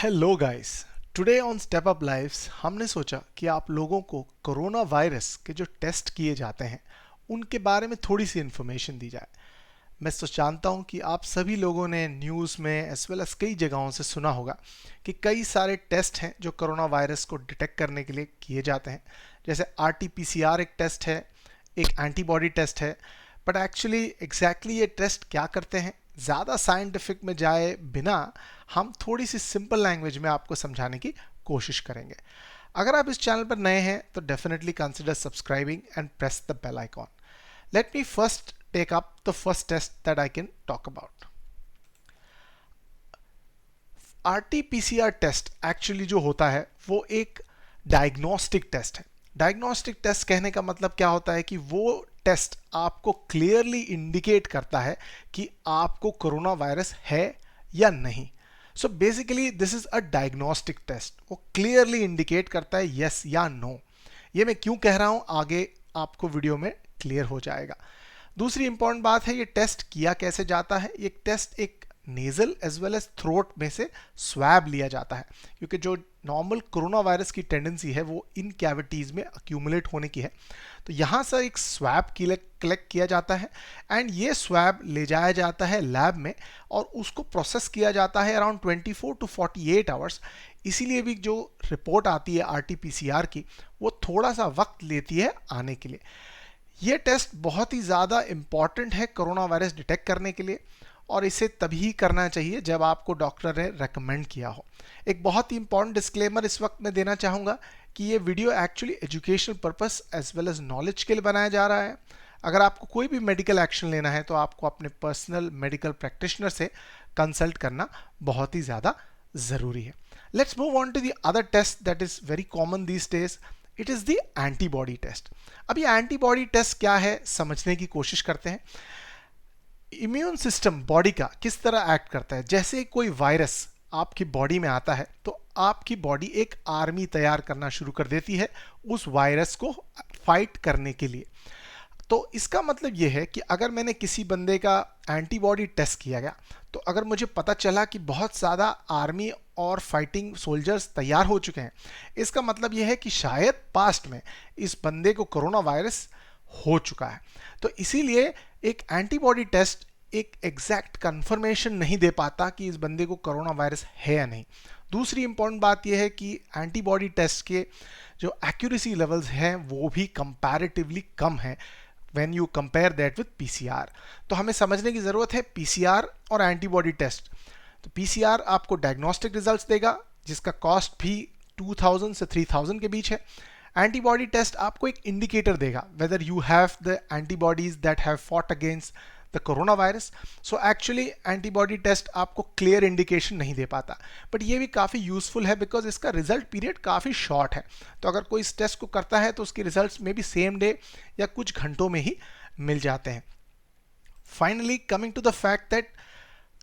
Hello guys. Today on step up lives हमने सोचा कि आप लोगों को कोरोना वायरस के जो टेस्ट किए जाते हैं उनके बारे में थोड़ी सी इन्फॉर्मेशन दी जाए। मैं तो जानता हूं कि आप सभी लोगों ने न्यूज़ में एज वेल एज कई जगहों से सुना होगा कि कई सारे टेस्ट हैं जो कोरोना वायरस को डिटेक्ट करने के लिए किए जाते हैं। जैसे RT-PCR एक टेस्ट है, एक एंटीबॉडी टेस्ट है। बट एक्चुअली एग्जैक्टली ये टेस्ट क्या करते हैं, ज़्यादा साइंटिफिक में जाए बिना हम थोड़ी सी सिंपल लैंग्वेज में आपको समझाने की कोशिश करेंगे। अगर आप इस चैनल पर नए हैं तो definitely consider subscribing and press the bell icon. Let me first take up the first test that I can talk about. RT-PCR test actually जो होता है वो एक डायग्नोस्टिक टेस्ट है। डायग्नोस्टिक टेस्ट कहने का मतलब क्या होता है कि वो टेस्ट आपको क्लियरली इंडिकेट करता है कि आपको कोरोना वायरस है या नहीं। So basically this is a diagnostic test. वो क्लियरली इंडिकेट करता है यस या नो। ये मैं क्यों कह रहा हूं आगे आपको वीडियो में क्लियर हो जाएगा। दूसरी इंपॉर्टेंट बात है, ये टेस्ट किया कैसे जाता है। ये टेस्ट एक nasal as well as throat में से स्वैब लिया जाता है, क्योंकि जो नॉर्मल कोरोना वायरस की टेंडेंसी है वो इन कैविटीज में अक्यूमुलेट होने की है। तो यहाँ से एक स्वैब कलेक्ट किया जाता है एंड ये स्वैब ले जाया जाता है लैब में और उसको प्रोसेस किया जाता है अराउंड 24 to 48 आवर्स। इसीलिए भी जो रिपोर्ट आती है RT-PCR की वो थोड़ा सा वक्त लेती है आने के लिए। ये टेस्ट बहुत ही ज़्यादा इम्पॉर्टेंट है कोरोना वायरस डिटेक्ट करने के लिए और इसे तभी करना चाहिए जब आपको डॉक्टर ने रेकमेंड किया हो। एक बहुत ही इंपॉर्टेंट डिस्क्लेमर इस वक्त मैं देना चाहूँगा कि ये video actually educational purpose as well as knowledge के लिए बनाया जा रहा है। अगर आपको कोई भी मेडिकल एक्शन लेना है तो आपको अपने पर्सनल मेडिकल प्रैक्टिशनर से कंसल्ट करना बहुत ही ज़्यादा ज़रूरी है। Let's move on to the other test that is very common these days. It is the antibody test. अब ये एंटीबॉडी टेस्ट क्या है समझने की कोशिश करते हैं। इम्यून सिस्टम बॉडी का किस तरह एक्ट करता है। जैसे कोई वायरस आपकी बॉडी में आता है तो आपकी बॉडी एक आर्मी तैयार करना शुरू कर देती है उस वायरस को फाइट करने के लिए। तो इसका मतलब यह है कि अगर मैंने किसी बंदे का एंटीबॉडी टेस्ट किया गया तो अगर मुझे पता चला कि बहुत ज़्यादा आर्मी और फाइटिंग सोल्जर्स तैयार हो चुके हैं, इसका मतलब यह है कि शायद पास्ट में इस बंदे को कोरोना वायरस हो चुका है। तो इसीलिए एक एंटीबॉडी टेस्ट एक एग्जैक्ट कंफर्मेशन नहीं दे पाता कि इस बंदे को कोरोना वायरस है या नहीं। दूसरी इंपॉर्टेंट बात यह है कि एंटीबॉडी टेस्ट के जो एक्यूरेसी लेवल्स हैं वो भी कंपैरेटिवली कम है when you compare that with PCR। तो हमें समझने की ज़रूरत है PCR और एंटीबॉडी टेस्ट। तो PCR आपको डायग्नोस्टिक रिजल्ट्स देगा जिसका कॉस्ट भी 2000 से 3000 के बीच है। एंटीबॉडी टेस्ट आपको एक इंडिकेटर देगा whether you have the antibodies that have fought against the corona virus. So actually antibody test आपको क्लियर इंडिकेशन नहीं दे पाता, बट ये भी काफ़ी यूजफुल है बिकॉज इसका रिजल्ट पीरियड काफ़ी शॉर्ट है। तो अगर कोई इस टेस्ट को करता है तो उसके रिजल्ट्स में भी सेम डे या कुछ घंटों में ही मिल जाते हैं। Finally coming to the fact that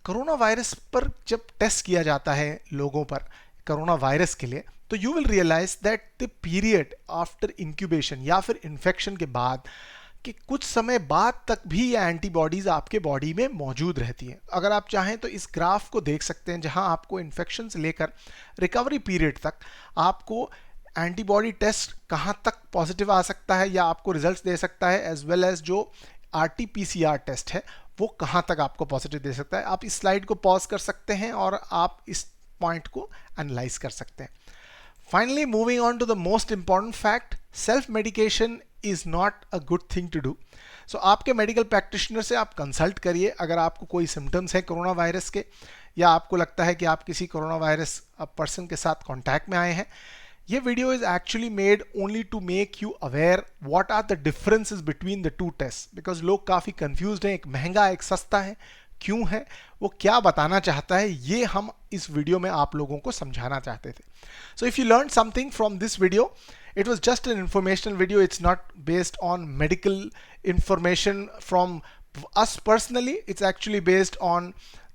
corona virus पर जब टेस्ट किया जाता है लोगों पर कोरोना वायरस के लिए तो you will realize that the period after incubation या फिर इन्फेक्शन के बाद कि कुछ समय बाद तक भी ये एंटीबॉडीज आपके बॉडी में मौजूद रहती हैं। अगर आप चाहें तो इस ग्राफ को देख सकते हैं जहां आपको इन्फेक्शन से लेकर रिकवरी पीरियड तक आपको एंटीबॉडी टेस्ट कहां तक पॉजिटिव आ सकता है या आपको रिजल्ट्स दे सकता है, एज वेल एज जो RT-PCR टेस्ट है वो कहां तक आपको पॉजिटिव दे सकता है। आप इस स्लाइड को पॉज कर सकते हैं और आप इस पॉइंट को एनालाइज कर सकते हैं। Finally, moving on to the most important fact, self-medication is not a good thing to do. So आपके मेडिकल प्रैक्टिशनर से आप कंसल्ट करिए अगर आपको कोई सिम्टम्स है कोरोना वायरस के या आपको लगता है कि आप किसी कोरोना वायरस पर्सन के साथ कॉन्टैक्ट में आए हैं। ये video is actually made only to make you aware what are the differences between the two test, because लोग काफ़ी कंफ्यूज्ड हैं, एक महंगा एक सस्ता है, क्यों है, वो क्या बताना चाहता है, ये हम इस वीडियो में आप लोगों को समझाना चाहते थे। So if you learn something from this video, it was just an informational video. It's not based on medical information from us personally. It's actually based on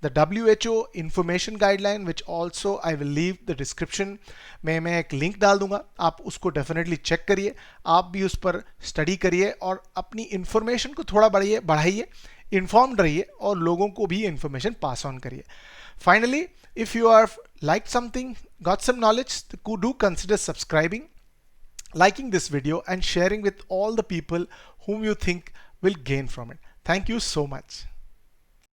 the WHO information guideline, which also I will leave the description में मैं एक link डाल दूंगा, आप उसको definitely check करिए, आप भी उस पर स्टडी करिए और अपनी इंफॉर्मेशन को थोड़ा बढ़ाइए, इन्फॉर्म्ड रहिए और लोगों को भी इंफॉर्मेशन पास ऑन करिए। Finally If you are liked something, got some knowledge, do consider subscribing, liking this video, and sharing with all the people whom you think will gain from it. Thank you so much.